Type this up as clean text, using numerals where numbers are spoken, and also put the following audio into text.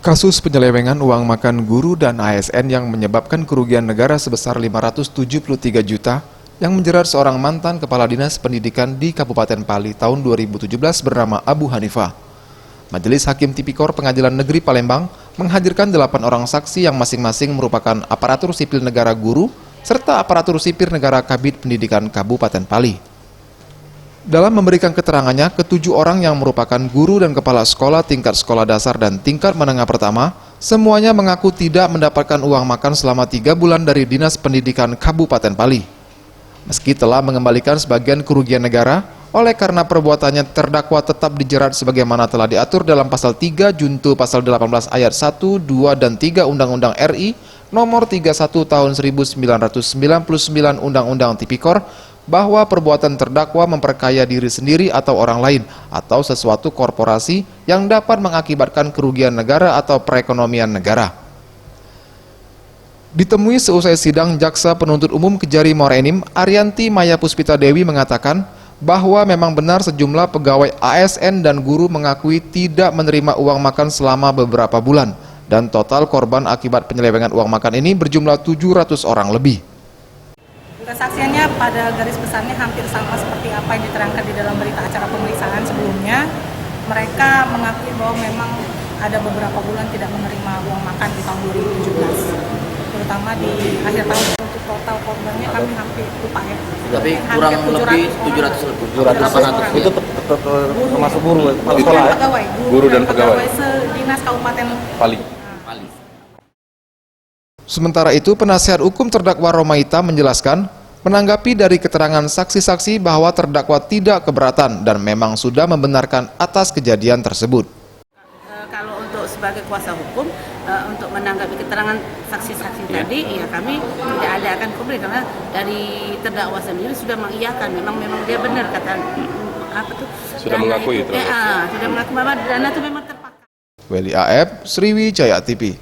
Kasus penyelewengan uang makan guru dan ASN yang menyebabkan kerugian negara sebesar 573 juta yang menjerat seorang mantan Kepala Dinas Pendidikan di Kabupaten Pali tahun 2017 bernama Abu Hanifah. Majelis Hakim Tipikor Pengadilan Negeri Palembang menghadirkan 8 orang saksi yang masing-masing merupakan aparatur sipil negara guru serta aparatur sipil negara Kabid Pendidikan Kabupaten Pali. Dalam memberikan keterangannya, ketujuh orang yang merupakan guru dan kepala sekolah tingkat sekolah dasar dan tingkat menengah pertama, semuanya mengaku tidak mendapatkan uang makan selama 3 bulan dari Dinas Pendidikan Kabupaten Pali. Meski telah mengembalikan sebagian kerugian negara, oleh karena perbuatannya terdakwa tetap dijerat sebagaimana telah diatur dalam pasal 3 junto pasal 18 ayat 1, 2, dan 3 Undang-Undang RI nomor 31 tahun 1999 Undang-Undang Tipikor, bahwa perbuatan terdakwa memperkaya diri sendiri atau orang lain atau sesuatu korporasi yang dapat mengakibatkan kerugian negara atau perekonomian negara. Ditemui seusai sidang, Jaksa Penuntut Umum Kejari Muara Enim, Arianti Maya Puspita Dewi mengatakan bahwa memang benar sejumlah pegawai ASN dan guru mengakui tidak menerima uang makan selama beberapa bulan, dan total korban akibat penyelewengan uang makan ini berjumlah 700 orang lebih. Kesaksiannya pada garis besarnya hampir sama seperti apa yang diterangkan di dalam berita acara pemeriksaan sebelumnya. Mereka mengakui bahwa memang ada beberapa bulan tidak menerima uang makan di tahun 2017, terutama di akhir tahun. Untuk total korbannya kami hampir lupa ya. Tapi kurang lebih 700 lebih. 800 itu termasuk guru, kepala sekolah ya? Pegawai, Guru dan pegawai sedinas Kabupaten Pali. Sementara itu, penasihat hukum terdakwa Romaita menjelaskan, menanggapi dari keterangan saksi-saksi bahwa terdakwa tidak keberatan dan memang sudah membenarkan atas kejadian tersebut. Kalau untuk sebagai kuasa hukum, untuk menanggapi keterangan saksi-saksi tadi, ya kami tidak ada akan komplain karena dari terdakwa sendiri sudah mengiyakan, memang dia benar kata apa tuh. Sudah mengakui itu. Sudah mengakui bahwa dana itu memang terpakai. Weli AF, Sriwijaya TV.